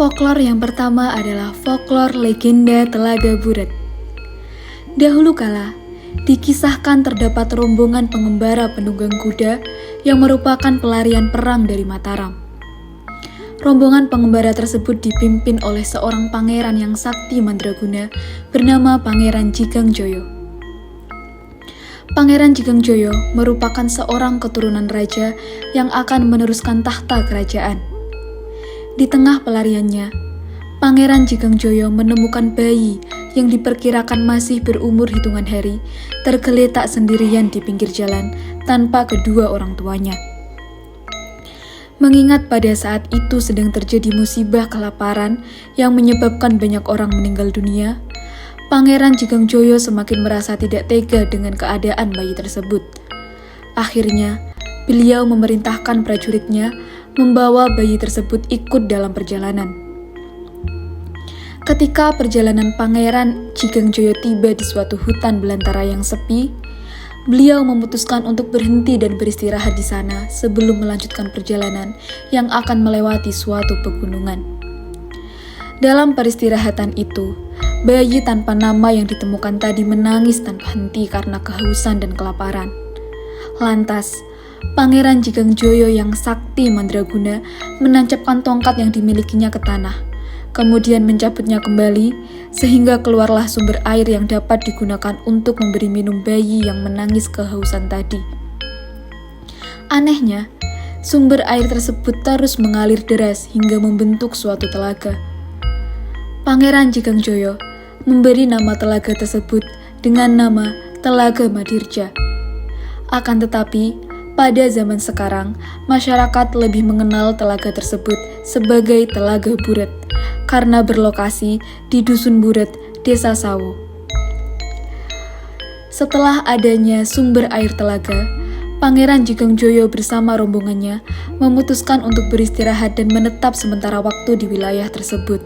Folklor yang pertama adalah folklor legenda Telaga Buret. Dahulu kala, dikisahkan terdapat rombongan pengembara penunggang kuda yang merupakan pelarian perang dari Mataram. Rombongan pengembara tersebut dipimpin oleh seorang pangeran yang sakti mandraguna bernama Pangeran Jigangjoyo. Pangeran Jigangjoyo merupakan seorang keturunan raja yang akan meneruskan tahta kerajaan. Di tengah pelariannya, Pangeran Jigangjoyo menemukan bayi yang diperkirakan masih berumur hitungan hari, tergeletak sendirian di pinggir jalan tanpa kedua orang tuanya. Mengingat pada saat itu sedang terjadi musibah kelaparan yang menyebabkan banyak orang meninggal dunia, Pangeran Jigangjoyo semakin merasa tidak tega dengan keadaan bayi tersebut. Akhirnya, beliau memerintahkan prajuritnya membawa bayi tersebut ikut dalam perjalanan. Ketika perjalanan Pangeran Jigangjoyo tiba di suatu hutan belantara yang sepi, beliau memutuskan untuk berhenti dan beristirahat di sana sebelum melanjutkan perjalanan yang akan melewati suatu pegunungan. Dalam peristirahatan itu, bayi tanpa nama yang ditemukan tadi menangis tanpa henti karena kehausan dan kelaparan. Lantas, Pangeran Jigangjoyo yang sakti mandraguna menancapkan tongkat yang dimilikinya ke tanah, kemudian mencabutnya kembali sehingga keluarlah sumber air yang dapat digunakan untuk memberi minum bayi yang menangis kehausan tadi. Anehnya, sumber air tersebut terus mengalir deras hingga membentuk suatu telaga. Pangeran Jigangjoyo memberi nama telaga tersebut dengan nama Telaga Madirja. Akan tetapi, pada zaman sekarang, masyarakat lebih mengenal telaga tersebut sebagai Telaga Buret karena berlokasi di Dusun Buret, Desa Sawo. Setelah adanya sumber air telaga, Pangeran Jigangjoyo bersama rombongannya memutuskan untuk beristirahat dan menetap sementara waktu di wilayah tersebut.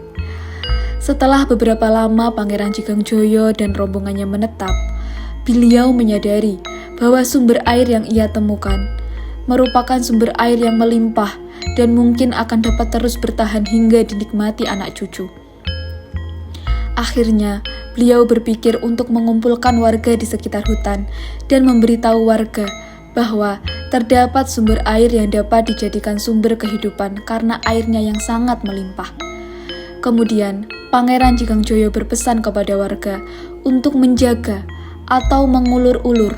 Setelah beberapa lama Pangeran Jigangjoyo dan rombongannya menetap, beliau menyadari bahwa sumber air yang ia temukan merupakan sumber air yang melimpah dan mungkin akan dapat terus bertahan hingga dinikmati anak cucu. Akhirnya, beliau berpikir untuk mengumpulkan warga di sekitar hutan dan memberitahu warga bahwa terdapat sumber air yang dapat dijadikan sumber kehidupan karena airnya yang sangat melimpah. Kemudian, Pangeran Jigangjoyo berpesan kepada warga untuk menjaga atau mengulur-ulur,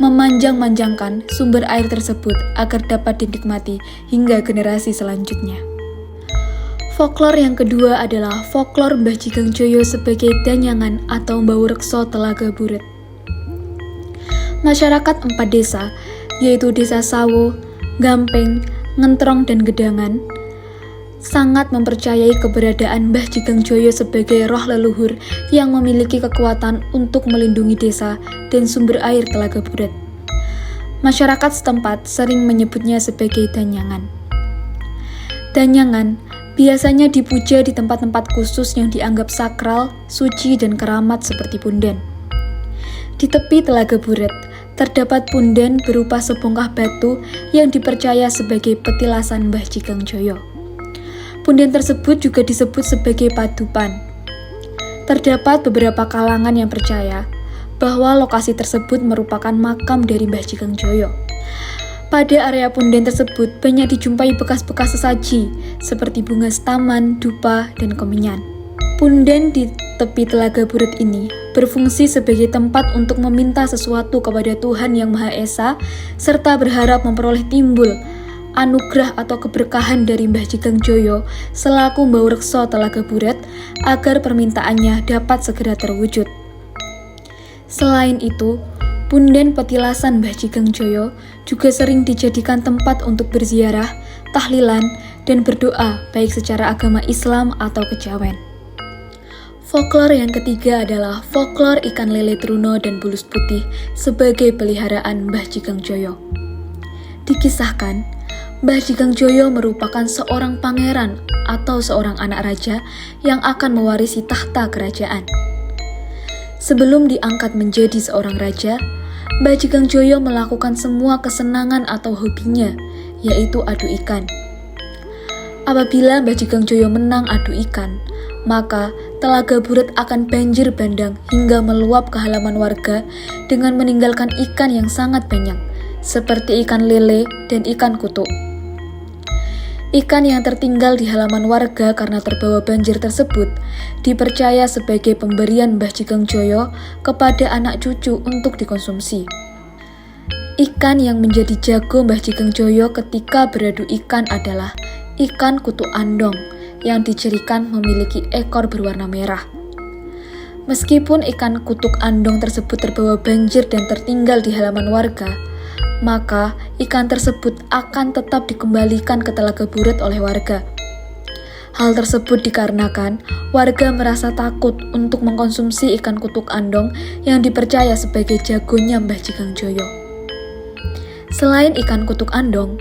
memanjang-manjangkan sumber air tersebut agar dapat dinikmati hingga generasi selanjutnya. Folklor yang kedua adalah folklor Mbah Jigangjoyo sebagai danyangan atau Mbau Rekso Telaga Buret. Masyarakat 4 desa, yaitu Desa Sawo, Gampeng, Ngentrong, dan Gedangan, sangat mempercayai keberadaan Mbah Jigangjoyo sebagai roh leluhur yang memiliki kekuatan untuk melindungi desa dan sumber air Telaga Buret. Masyarakat setempat sering menyebutnya sebagai danyangan. Danyangan biasanya dipuja di tempat-tempat khusus yang dianggap sakral, suci, dan keramat seperti punden. Di tepi Telaga Buret terdapat punden berupa sebongkah batu yang dipercaya sebagai petilasan Mbah Jigangjoyo. Punden tersebut juga disebut sebagai padupan. Terdapat beberapa kalangan yang percaya bahwa lokasi tersebut merupakan makam dari Mbah Jigangjoyo. Pada area punden tersebut banyak dijumpai bekas-bekas sesaji seperti bunga setaman, dupa, dan kemenyan. Punden di tepi Telaga Buret ini berfungsi sebagai tempat untuk meminta sesuatu kepada Tuhan Yang Maha Esa serta berharap memperoleh timbul anugerah atau keberkahan dari Mbah Jigangjoyo selaku Mbau Rekso Telaga Buret agar permintaannya dapat segera terwujud. Selain itu, punden petilasan Mbah Jigangjoyo juga sering dijadikan tempat untuk berziarah, tahlilan, dan berdoa baik secara agama Islam atau kejawen. Folklor yang ketiga adalah folklor ikan lele Truno dan bulus putih sebagai peliharaan Mbah Jigangjoyo. Dikisahkan, Mbah Jigangjoyo merupakan seorang pangeran atau seorang anak raja yang akan mewarisi tahta kerajaan. Sebelum diangkat menjadi seorang raja, Mbah Jigangjoyo melakukan semua kesenangan atau hobinya, yaitu adu ikan. Apabila Mbah Jigong Joyo menang adu ikan, maka Telaga Buret akan banjir bandang hingga meluap ke halaman warga dengan meninggalkan ikan yang sangat banyak, seperti ikan lele dan ikan kutuk. Ikan yang tertinggal di halaman warga karena terbawa banjir tersebut dipercaya sebagai pemberian Mbah Jigong Joyo kepada anak cucu untuk dikonsumsi. Ikan yang menjadi jago Mbah Jigong Joyo ketika beradu ikan adalah ikan kutuk andong yang dicirikan memiliki ekor berwarna merah. Meskipun ikan kutuk andong tersebut terbawa banjir dan tertinggal di halaman warga, maka ikan tersebut akan tetap dikembalikan ke Telaga Buret oleh warga. Hal tersebut dikarenakan warga merasa takut untuk mengkonsumsi ikan kutuk andong yang dipercaya sebagai jagonya Mbah Jigong Joyo. Selain ikan kutuk andong,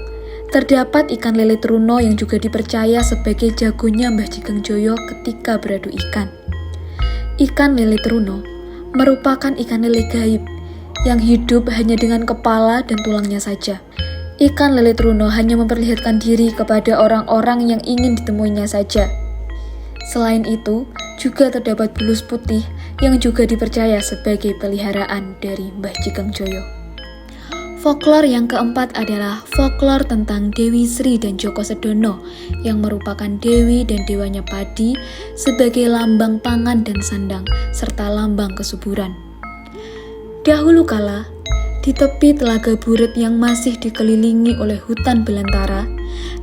terdapat ikan lele truno yang juga dipercaya sebagai jagonya Mbah Jigong Joyo ketika beradu ikan. Ikan lele truno merupakan ikan lele gaib yang hidup hanya dengan kepala dan tulangnya saja. Ikan lele truno hanya memperlihatkan diri kepada orang-orang yang ingin ditemuinya saja. Selain itu, juga terdapat bulus putih yang juga dipercaya sebagai peliharaan dari Mbah Jigong Joyo. Folklor yang keempat adalah folklor tentang Dewi Sri dan Joko Sedono yang merupakan dewi dan dewanya padi sebagai lambang pangan dan sandang serta lambang kesuburan. Dahulu kala, di tepi Telaga Buret yang masih dikelilingi oleh hutan belantara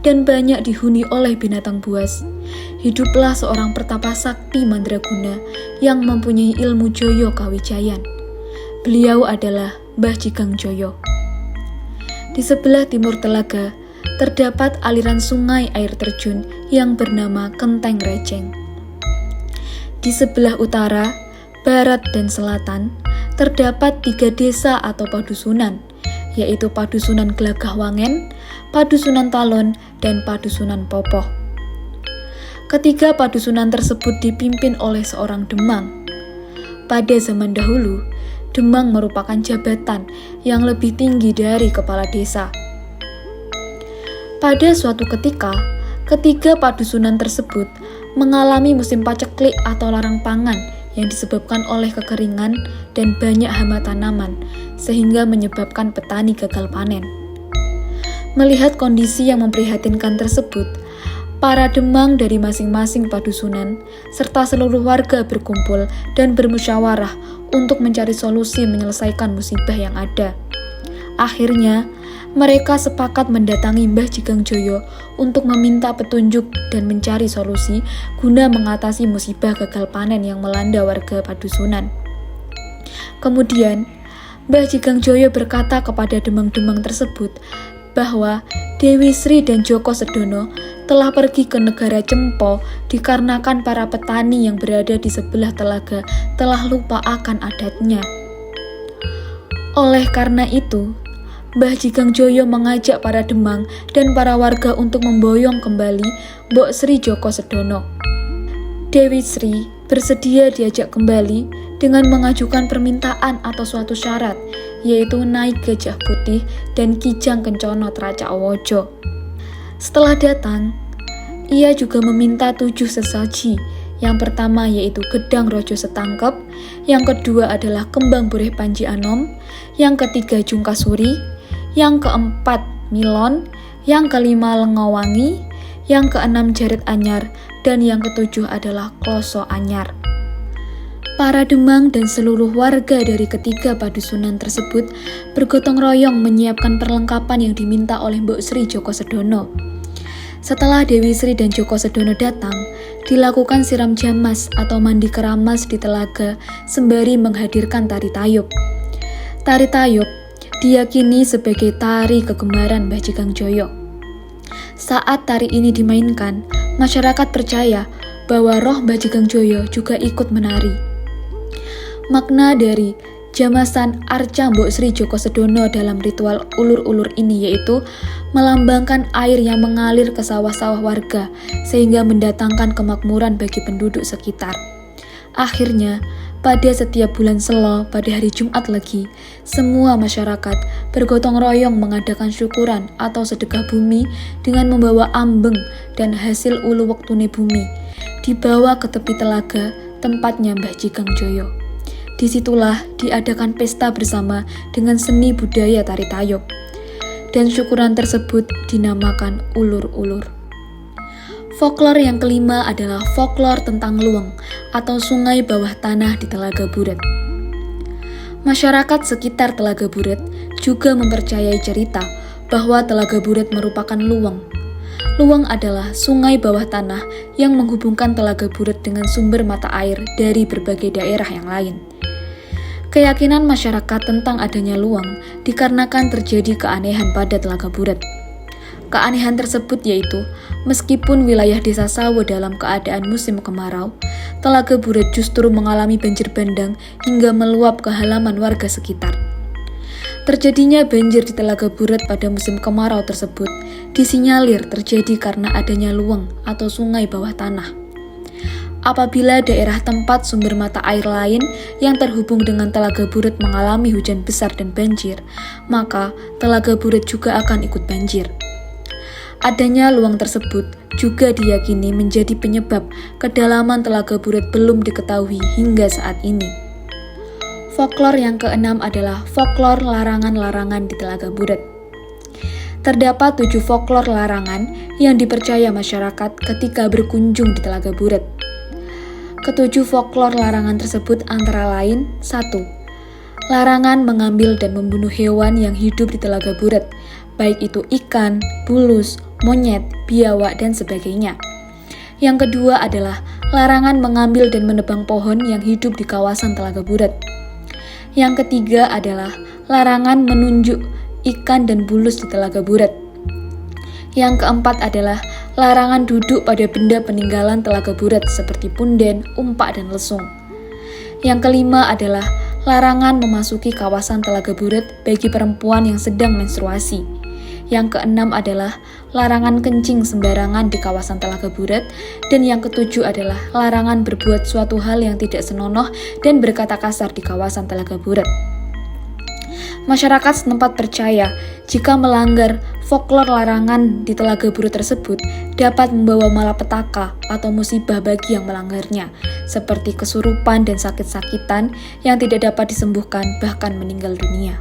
dan banyak dihuni oleh binatang buas, hiduplah seorang pertapa sakti mandraguna yang mempunyai ilmu Joyo Kawijayan. Beliau adalah Mbah Jigong Joyo. Di sebelah timur telaga, terdapat aliran sungai air terjun yang bernama Kenteng Rejeng. Di sebelah utara, barat, dan selatan, terdapat 3 desa atau padusunan, yaitu Padusunan Glagah Wangen, Padusunan Talon, dan Padusunan Popoh. Ketiga padusunan tersebut dipimpin oleh seorang demang. Pada zaman dahulu, demang merupakan jabatan yang lebih tinggi dari kepala desa. Pada suatu ketika, ketiga padusunan tersebut mengalami musim paceklik atau larang pangan yang disebabkan oleh kekeringan dan banyak hama tanaman, sehingga menyebabkan petani gagal panen. Melihat kondisi yang memprihatinkan tersebut, para demang dari masing-masing padusunan serta seluruh warga berkumpul dan bermusyawarah untuk mencari solusi menyelesaikan musibah yang ada. Akhirnya, mereka sepakat mendatangi Mbah Jigong Joyo untuk meminta petunjuk dan mencari solusi guna mengatasi musibah gagal panen yang melanda warga padusunan. Kemudian, Mbah Jigong Joyo berkata kepada demang-demang tersebut bahwa Dewi Sri dan Joko Sedono telah pergi ke negara Cempo dikarenakan para petani yang berada di sebelah telaga telah lupa akan adatnya. Oleh karena itu, Mbah Jigong Joyo mengajak para demang dan para warga untuk memboyong kembali Mbok Sri Joko Sedono. Dewi Sri bersedia diajak kembali dengan mengajukan permintaan atau suatu syarat, yaitu naik gajah putih dan kijang kencono Tracak Wojo. Setelah datang, ia juga meminta 7 sesaji. Yang pertama yaitu gedang rojo setangkep, yang kedua adalah kembang bureh panji anom, yang ketiga jungkasuri, yang keempat milon, yang kelima lengowangi, yang keenam jarit anyar, dan yang ketujuh adalah kloso anyar. Para demang dan seluruh warga dari ketiga padusunan tersebut bergotong royong menyiapkan perlengkapan yang diminta oleh Mbok Sri Joko Sedono. Setelah Dewi Sri dan Joko Sedono datang, dilakukan siram jamas atau mandi keramas di telaga sembari menghadirkan tari tayub. Tari tayub diyakini sebagai tari kegemaran Mbah Jigong Joyo. Saat tari ini dimainkan, masyarakat percaya bahwa roh Mbah Jigong Joyo juga ikut menari. Makna dari jamasan arca Mbok Sri Joko Sedono dalam ritual ulur-ulur ini yaitu melambangkan air yang mengalir ke sawah-sawah warga sehingga mendatangkan kemakmuran bagi penduduk sekitar. Akhirnya, Pada setiap bulan Selo, pada hari Jumat Legi, semua masyarakat bergotong royong mengadakan syukuran atau sedekah bumi dengan membawa ambeng dan hasil ulu wektune bumi, dibawa ke tepi telaga tempatnya Mbah Jigong Joyo. Disitulah diadakan pesta bersama dengan seni budaya tari tayub, dan syukuran tersebut dinamakan ulur-ulur. Folklor yang kelima adalah folklor tentang luweng atau sungai bawah tanah di Telaga Buret. Masyarakat sekitar Telaga Buret juga mempercayai cerita bahwa Telaga Buret merupakan luweng. Luweng adalah sungai bawah tanah yang menghubungkan Telaga Buret dengan sumber mata air dari berbagai daerah yang lain. Keyakinan masyarakat tentang adanya luweng dikarenakan terjadi keanehan pada Telaga Buret. Keanehan tersebut yaitu, meskipun wilayah desa Sawo dalam keadaan musim kemarau, Telaga Buret justru mengalami banjir bandang hingga meluap ke halaman warga sekitar. Terjadinya banjir di Telaga Buret pada musim kemarau tersebut disinyalir terjadi karena adanya luweng atau sungai bawah tanah. Apabila daerah tempat sumber mata air lain yang terhubung dengan Telaga Buret mengalami hujan besar dan banjir, maka Telaga Buret juga akan ikut banjir. Adanya luweng tersebut juga diyakini menjadi penyebab kedalaman Telaga Buret belum diketahui hingga saat ini. Folklor yang keenam adalah folklor larangan-larangan di Telaga Buret. Terdapat 7 folklor larangan yang dipercaya masyarakat ketika berkunjung di Telaga Buret. Ketujuh folklor larangan tersebut antara lain 1. Larangan mengambil dan membunuh hewan yang hidup di Telaga Buret, baik itu ikan, bulus, monyet, biawak, dan sebagainya. Yang kedua adalah larangan mengambil dan menebang pohon yang hidup di kawasan Telaga Buret. Yang ketiga adalah larangan menunjuk ikan dan bulus di Telaga Buret. Yang keempat adalah larangan duduk pada benda peninggalan Telaga Buret seperti punden, umpak, dan lesung. Yang kelima adalah larangan memasuki kawasan Telaga Buret bagi perempuan yang sedang menstruasi. Yang keenam adalah larangan kencing sembarangan di kawasan Telaga Buret, dan yang ketujuh adalah larangan berbuat suatu hal yang tidak senonoh dan berkata kasar di kawasan Telaga Buret. Masyarakat setempat percaya jika melanggar folklor larangan di Telaga Buret tersebut dapat membawa malapetaka atau musibah bagi yang melanggarnya, seperti kesurupan dan sakit-sakitan yang tidak dapat disembuhkan bahkan meninggal dunia.